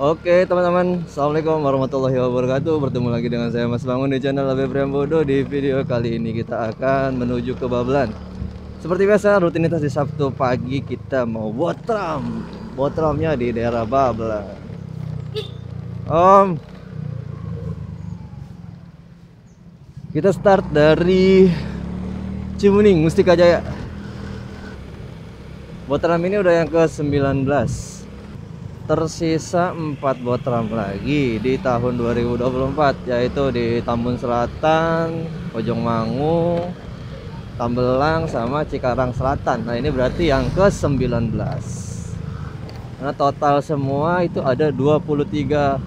Oke teman-teman, Assalamualaikum warahmatullahi wabarakatuh. Bertemu lagi dengan saya Mas Bangun di channel Abe Priambodo. Di video kali ini kita akan menuju ke Babelan. Seperti biasa, rutinitas di Sabtu pagi kita mau botram. Botramnya di daerah Babelan. Om, kita start dari Cimuning, Mustika Jaya. Botram ini udah yang ke-19. Tersisa 4 botram lagi di tahun 2024, yaitu di Tambun Selatan, Bojong Mangu, Tambelang, sama Cikarang Selatan. Nah ini berarti yang ke-19. Nah total semua itu ada 23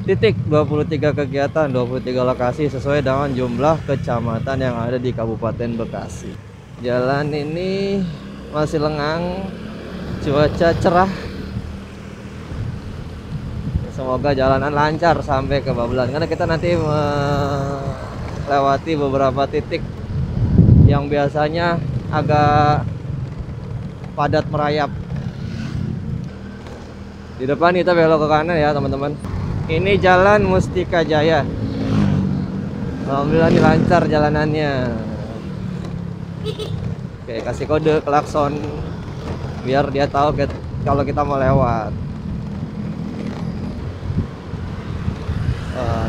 titik, 23 kegiatan, 23 lokasi sesuai dengan jumlah kecamatan yang ada di Kabupaten Bekasi. Jalan ini masih lengang, cuaca cerah. Semoga jalanan lancar sampai ke Babelan, karena kita nanti melewati beberapa titik yang biasanya agak padat merayap. Di depan kita belok ke kanan ya teman-teman. Ini jalan Mustika Jaya. Alhamdulillah ini lancar jalanannya. Oke, kasih kode klakson biar dia tahu kalau kita mau lewat.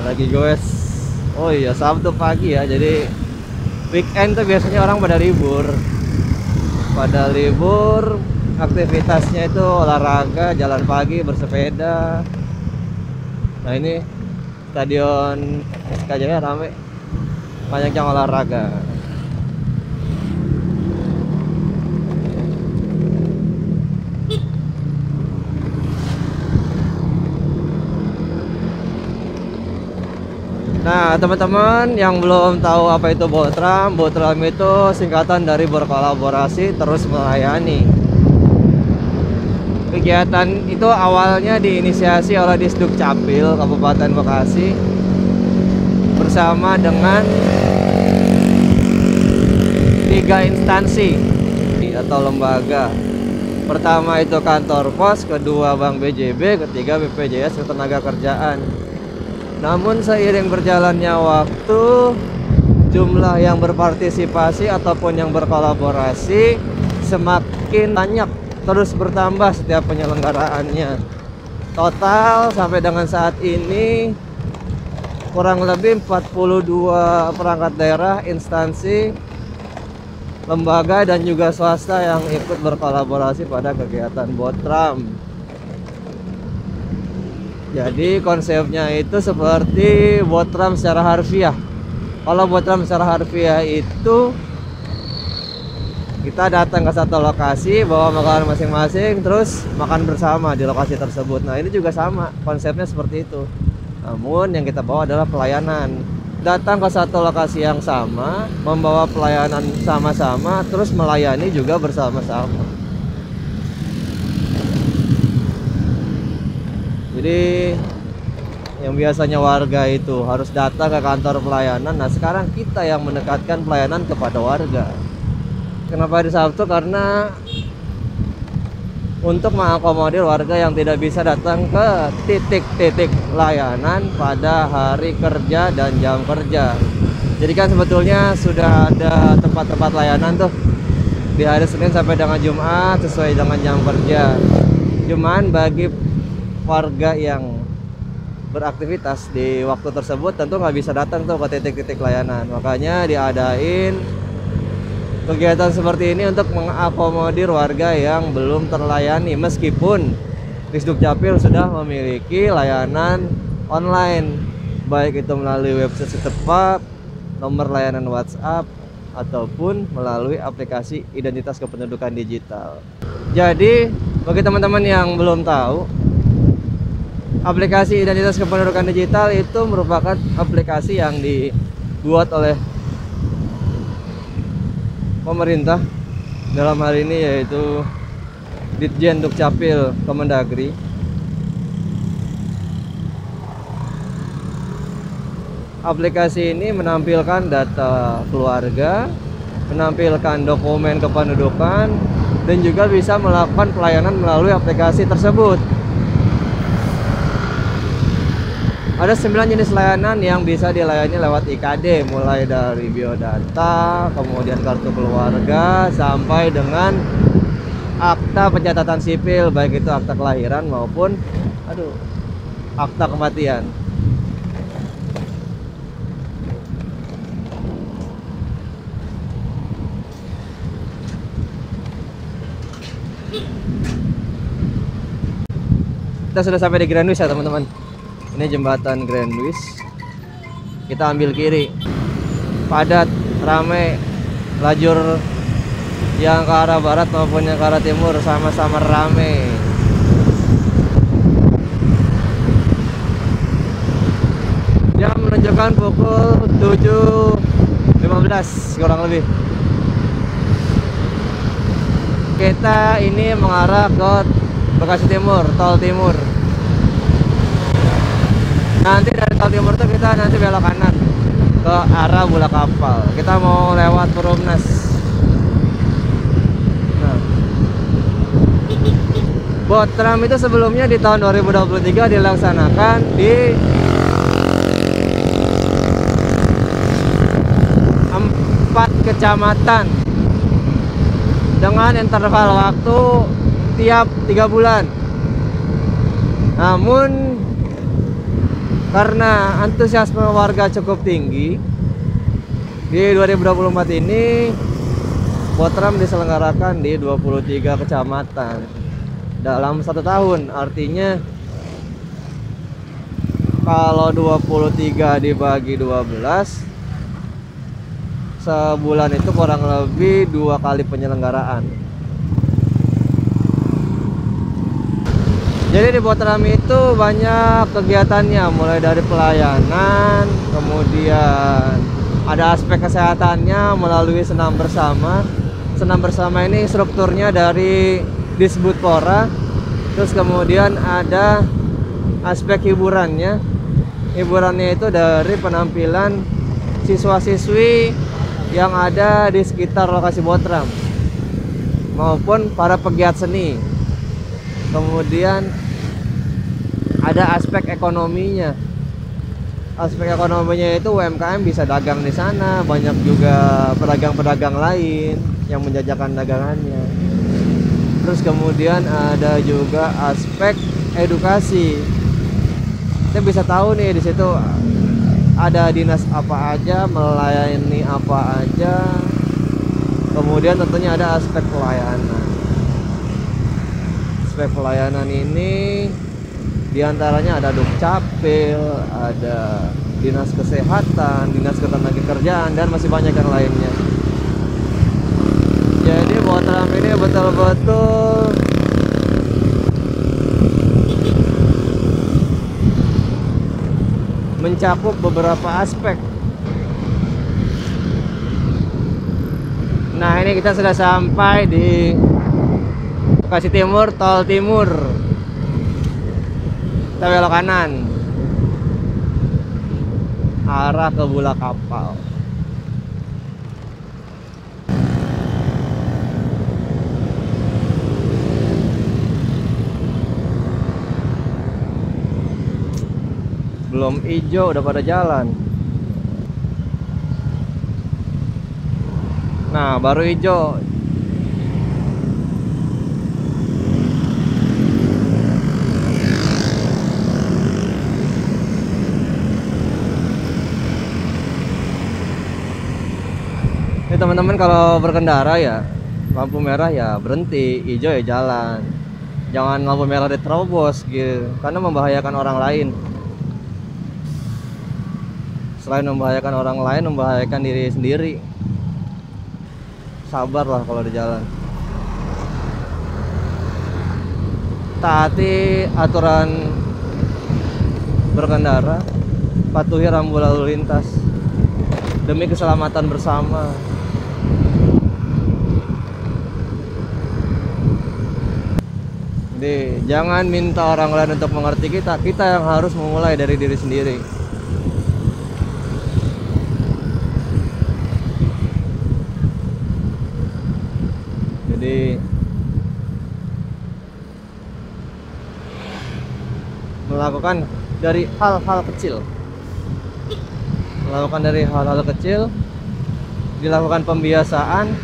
Lagi goes. Oh iya, Sabtu pagi ya, jadi weekend tuh biasanya orang pada libur. Aktivitasnya itu olahraga, jalan pagi, bersepeda. Nah ini stadion Mustika Jaya rame, banyak yang olahraga. Nah teman-teman yang belum tahu apa itu Botram, Botram itu singkatan dari berkolaborasi terus melayani. Kegiatan itu awalnya diinisiasi oleh Disduk Capil Kabupaten Bekasi bersama dengan 3 instansi atau lembaga. Pertama itu kantor pos, kedua Bank BJB, ketiga BPJS Ketenagakerjaan. Namun seiring berjalannya waktu, jumlah yang berpartisipasi ataupun yang berkolaborasi semakin banyak, terus bertambah setiap penyelenggaraannya. Total sampai dengan saat ini kurang lebih 42 perangkat daerah, instansi, lembaga dan juga swasta yang ikut berkolaborasi pada kegiatan Botram. Jadi konsepnya itu seperti Botram secara harfiah. Kalau Botram secara harfiah itu kita datang ke satu lokasi, bawa makanan masing-masing, terus makan bersama di lokasi tersebut. Nah ini juga sama, konsepnya seperti itu. Namun yang kita bawa adalah pelayanan. Datang ke satu lokasi yang sama, membawa pelayanan sama-sama, terus melayani juga bersama-sama. Jadi yang biasanya warga itu harus datang ke kantor pelayanan, nah sekarang kita yang mendekatkan pelayanan kepada warga. Kenapa di Sabtu? Karena untuk mengakomodir warga yang tidak bisa datang ke titik-titik layanan pada hari kerja dan jam kerja. Jadi kan sebetulnya sudah ada tempat-tempat layanan tuh di hari Senin sampai dengan Jumat sesuai dengan jam kerja. Cuman bagi warga yang beraktivitas di waktu tersebut tentu nggak bisa datang tuh ke titik-titik layanan. Makanya diadain kegiatan seperti ini untuk mengakomodir warga yang belum terlayani, meskipun Disduk Capil sudah memiliki layanan online, baik itu melalui website setempat, nomor layanan WhatsApp, ataupun melalui aplikasi identitas kependudukan digital. Jadi bagi teman-teman yang belum tahu, aplikasi identitas kependudukan digital itu merupakan aplikasi yang dibuat oleh pemerintah, dalam hal ini yaitu Ditjen Dukcapil Kemendagri. Aplikasi ini menampilkan data keluarga, menampilkan dokumen kependudukan, dan juga bisa melakukan pelayanan melalui aplikasi tersebut. Ada 9 jenis layanan yang bisa dilayani lewat IKD, mulai dari biodata, kemudian kartu keluarga, sampai dengan akta pencatatan sipil, baik itu akta kelahiran maupun akta kematian. Kita sudah sampai di Grandwish ya teman-teman. Ini jembatan Grandwish. Kita ambil kiri. Padat, ramai. Lajur yang ke arah barat maupun yang ke arah timur sama-sama ramai. Jam menunjukkan pukul 7.15 kurang lebih. Kita ini mengarah ke Bekasi Timur, tol timur. Nanti dari tol timur itu kita nanti belok kanan ke arah Bulak Kapal. Kita mau lewat Perumnas. Nah, Botram itu sebelumnya di tahun 2023 dilaksanakan di 4 kecamatan dengan interval waktu tiap 3 bulan. Namun karena antusiasme warga cukup tinggi, di 2024 ini Botram diselenggarakan di 23 kecamatan dalam 1 tahun. Artinya kalau 23 dibagi 12, sebulan itu kurang lebih 2 kali penyelenggaraan. Jadi di Botram itu banyak kegiatannya, mulai dari pelayanan, kemudian ada aspek kesehatannya melalui senam bersama. Senam bersama ini strukturnya dari Disbudpora. Terus kemudian ada aspek hiburannya. Hiburannya itu dari penampilan siswa-siswi yang ada di sekitar lokasi Botram maupun para pegiat seni. Kemudian ada aspek ekonominya. Aspek ekonominya itu UMKM bisa dagang di sana, banyak juga pedagang-pedagang lain yang menjajakan dagangannya. Terus kemudian ada juga aspek edukasi. Kita bisa tahu nih di situ ada dinas apa aja, melayani apa aja. Kemudian tentunya ada aspek pelayanan. Aspek pelayanan ini diantaranya ada Dukcapil, ada Dinas Kesehatan, Dinas Ketenagakerjaan, dan masih banyak yang lainnya. Jadi Botram ini betul-betul mencakup beberapa aspek. Nah, ini kita sudah sampai di Bekasi Timur, tol timur. Kita belok kanan arah ke Bulak Kapal. Belum hijau udah pada jalan. Nah, baru hijau. Ini teman-teman kalau berkendara ya, lampu merah ya berhenti, hijau ya jalan. Jangan lampu merah diterobos gitu, karena membahayakan orang lain. Selain membahayakan orang lain, membahayakan diri sendiri. Sabarlah kalau di jalan. Taati aturan berkendara, patuhi rambu lalu lintas demi keselamatan bersama. Jadi jangan minta orang lain untuk mengerti kita, kita yang harus memulai dari diri sendiri. Jadi melakukan dari hal-hal kecil. Melakukan dari hal-hal kecil, dilakukan pembiasaan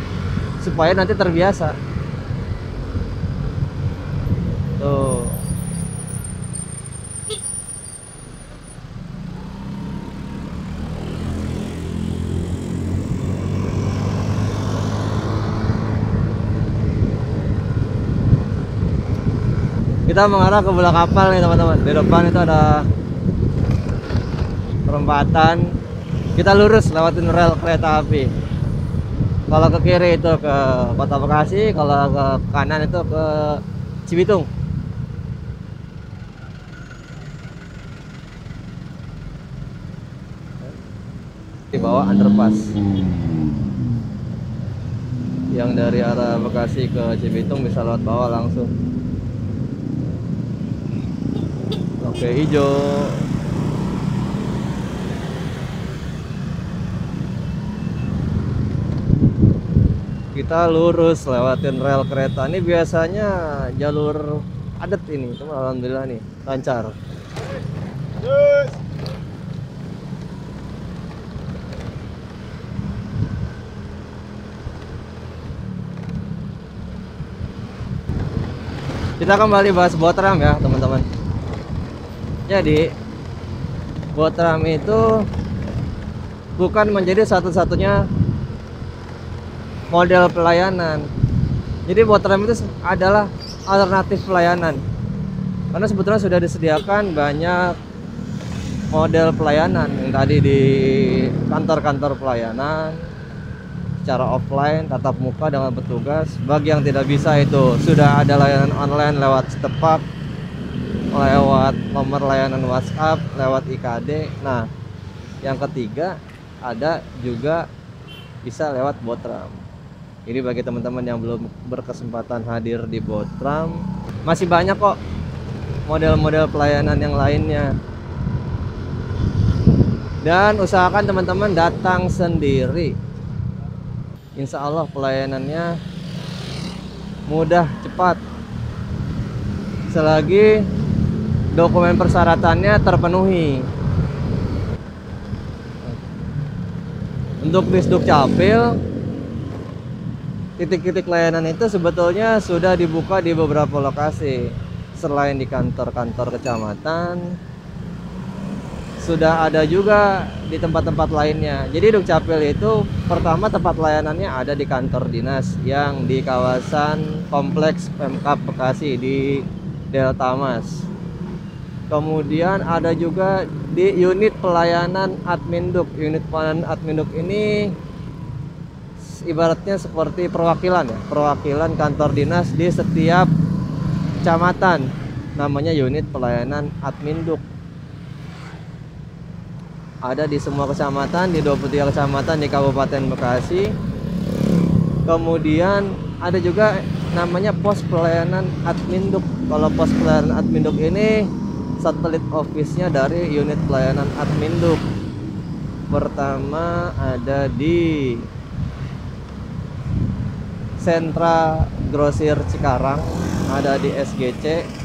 supaya nanti terbiasa. Tuh. Kita mengarah ke bola kapal nih teman-teman. Di depan itu ada perempatan. Kita lurus lewatin rel kereta api. Kalau ke kiri itu ke Kota Bekasi, kalau ke kanan itu ke Cibitung. Di bawah underpass. Yang dari arah Bekasi ke Cibitung bisa lewat bawah langsung. Oke, hijau. Kita lurus lewatin rel kereta. Ini biasanya jalur adat ini, cuma alhamdulillah nih lancar. Kita kembali bahas Botram ya teman-teman. Jadi Botram itu bukan menjadi satu-satunya model pelayanan. Jadi Botram itu adalah alternatif pelayanan. Karena sebetulnya sudah disediakan banyak model pelayanan yang tadi di kantor-kantor pelayanan secara offline, tatap muka dengan petugas. Bagi yang tidak bisa itu sudah ada layanan online lewat Setapak, lewat nomor layanan WhatsApp, lewat IKD. Nah, yang ketiga ada juga bisa lewat Botram. Ini bagi teman-teman yang belum berkesempatan hadir di Botram, masih banyak kok model-model pelayanan yang lainnya. Dan usahakan teman-teman datang sendiri. Insya Allah pelayanannya mudah, cepat, selagi dokumen persyaratannya terpenuhi. Untuk di Sdukcapil, titik-titik layanan itu sebetulnya sudah dibuka di beberapa lokasi. Selain di kantor-kantor kecamatan, sudah ada juga di tempat-tempat lainnya. Jadi Dukcapil itu pertama tempat layanannya ada di kantor dinas yang di kawasan Kompleks Pemkab Bekasi di Delta Mas. Kemudian ada juga di unit pelayanan Adminduk. Unit pelayanan Adminduk ini ibaratnya seperti perwakilan ya, perwakilan kantor dinas di setiap kecamatan. Namanya unit pelayanan Adminduk. Ada di semua kecamatan, di 23 kecamatan di Kabupaten Bekasi. Kemudian ada juga namanya pos pelayanan Adminduk. Kalau pos pelayanan Adminduk ini satelit office-nya dari unit pelayanan Adminduk. Pertama ada di Sentra Grosir Cikarang, ada di SGC.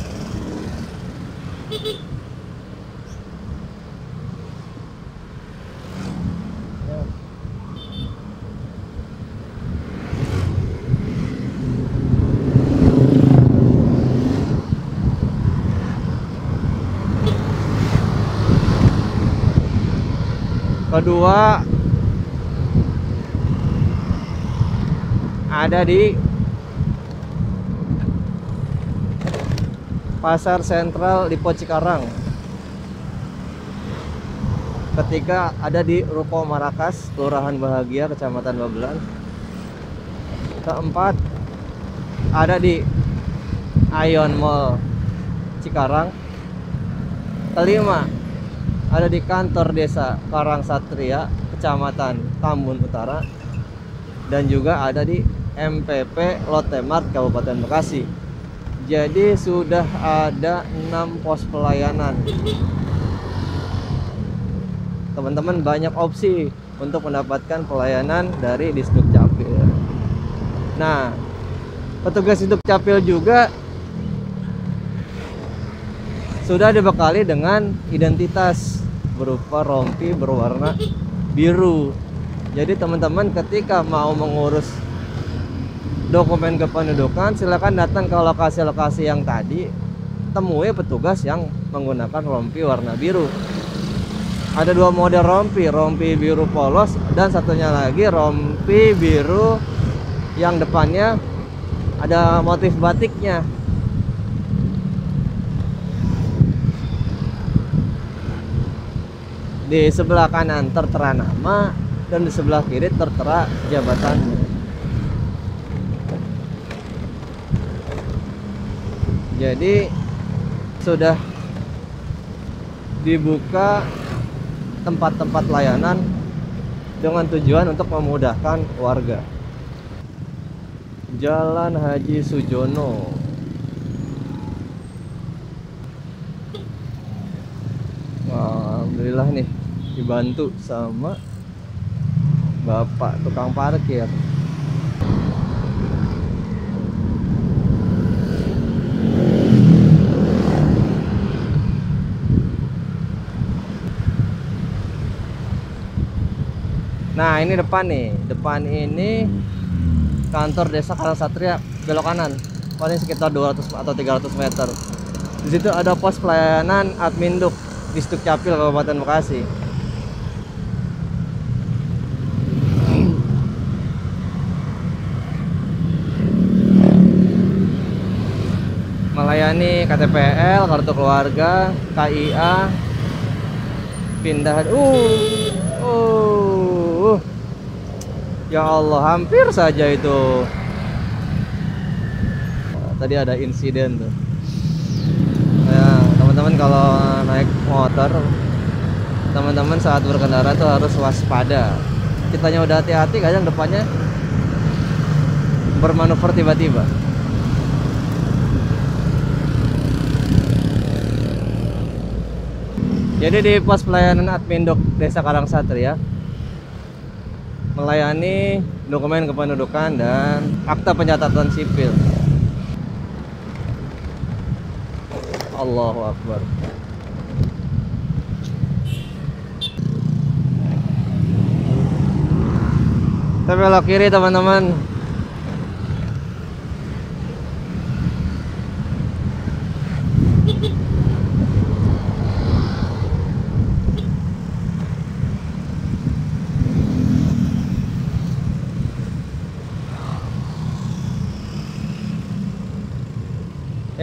Kedua ada di Pasar Sentral Lipo Cikarang. Ketiga ada di Ruko Marakas, Kelurahan Bahagia, Kecamatan Babelan. Keempat ada di Ion Mall Cikarang. Kelima ada di kantor desa Karang Satria, Kecamatan Tambun Utara. Dan juga ada di MPP Lotte Mart, Kabupaten Bekasi. Jadi sudah ada 6 pos pelayanan. Teman-teman banyak opsi untuk mendapatkan pelayanan dari Disdukcapil. Nah, petugas Disdukcapil juga sudah dibekali dengan identitas berupa rompi berwarna biru. Jadi teman-teman ketika mau mengurus dokumen kependudukan, silakan datang ke lokasi-lokasi yang tadi, temui petugas yang menggunakan rompi warna biru. Ada dua model rompi, rompi biru polos dan satunya lagi rompi biru yang depannya ada motif batiknya. Di sebelah kanan tertera nama dan di sebelah kiri tertera jabatannya. Jadi sudah dibuka tempat-tempat layanan dengan tujuan untuk memudahkan warga. Jalan Haji Sujono. Alhamdulillah nih dibantu sama bapak tukang parkir. Nah ini depan nih, depan ini kantor desa Karangsatria, belok kanan, paling sekitar 200 atau 300 meter. Di situ ada pos pelayanan Adminduk di Sdukcapil Kabupaten Bekasi. Melayani KTPL, kartu keluarga, KIA, pindah. Ya Allah, hampir saja itu. Tadi ada insiden tuh. Nah, teman-teman kalau naik motor, teman-teman saat berkendara tuh harus waspada. Kitanya udah hati-hati, kadang depannya bermanuver tiba-tiba. Jadi di pos pelayanan Adminduk Desa Karangsatria melayani dokumen kependudukan dan akta pencatatan sipil. Allahu Akbar. Kita belok kiri teman-teman.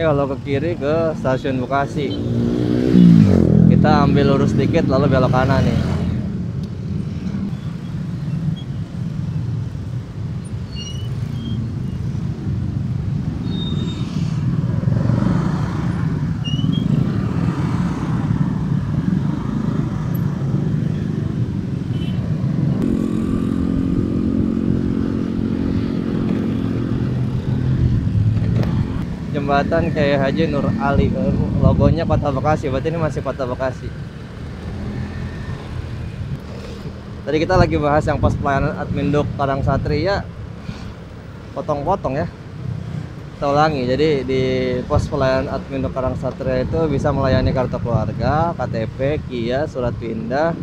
Kalau ke kiri ke stasiun Bekasi, kita ambil lurus dikit lalu belok kanan nih. Jembatan Kiai Haji Nur Ali, logonya Kota Bekasi, berarti ini masih Kota Bekasi. Tadi kita lagi bahas yang pos pelayanan Adminduk Karangsatria, potong-potong ya. Kita ulangi, jadi di pos pelayanan Adminduk Karangsatria itu bisa melayani kartu keluarga, KTP, KIA, surat pindah,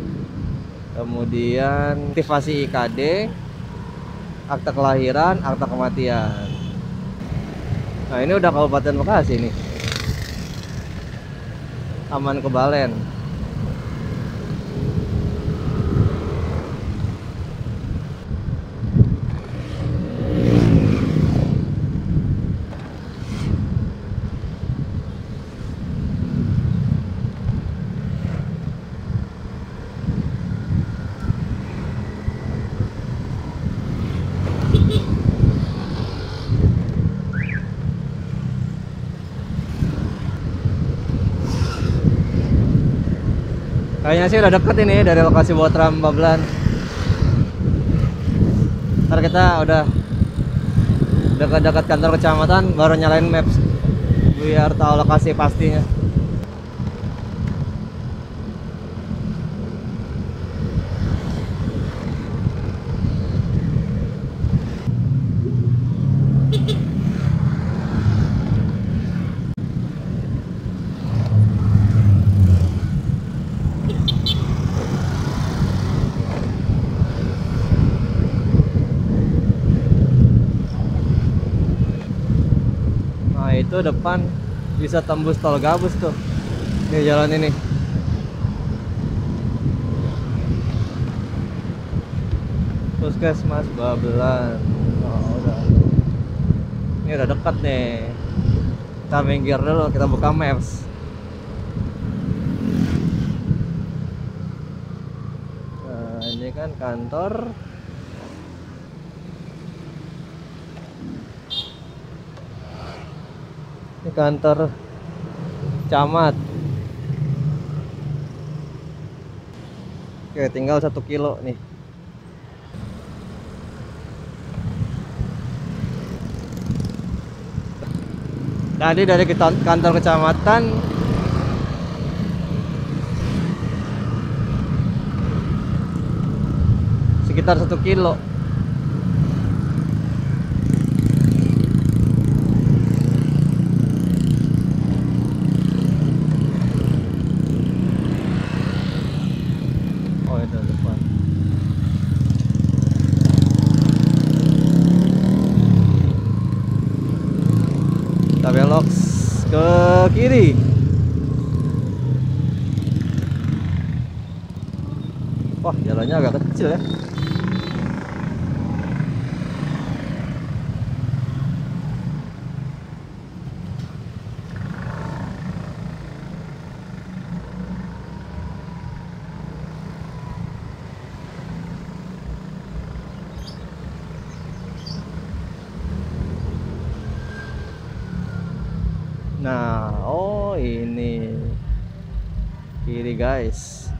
kemudian aktivasi IKD, akta kelahiran, akta kematian. Nah ini udah Kabupaten Bekasi nih, Aman Kebalen. Kayaknya sih udah deket ini dari lokasi Botram Bablan. Ntar kita udah dekat-dekat kantor kecamatan baru nyalain maps biar tahu lokasi pastinya. Tuh depan bisa tembus tol Gabus tuh. Nih jalan ini. Puskesmas Babelan. Oh, udah. Ini udah dekat nih. Kita minggir dulu, kita buka maps. Nah, ini kan kantor. Ini kantor camat. Oke, tinggal 1 kilo nih. Tadi dari kantor kecamatan sekitar 1 kilo. Oh, itu depan. Kita belok ke kiri. Wah, jalannya agak kecil ya. Nah, oh ini kiri guys.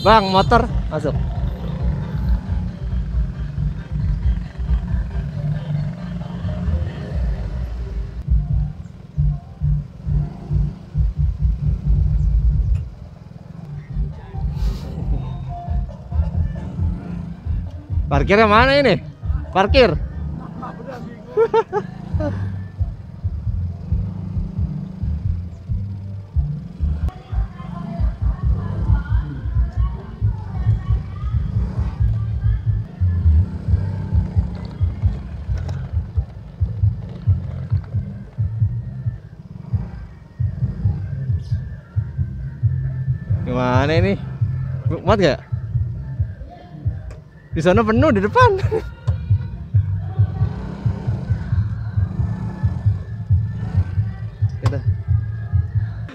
Bang, motor masuk. Parkirnya mana ini? Parkir. Gimana ini? Muat gak? Di sana penuh di depan.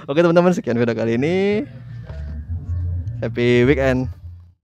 Oke teman-teman, sekian video kali ini. Happy weekend.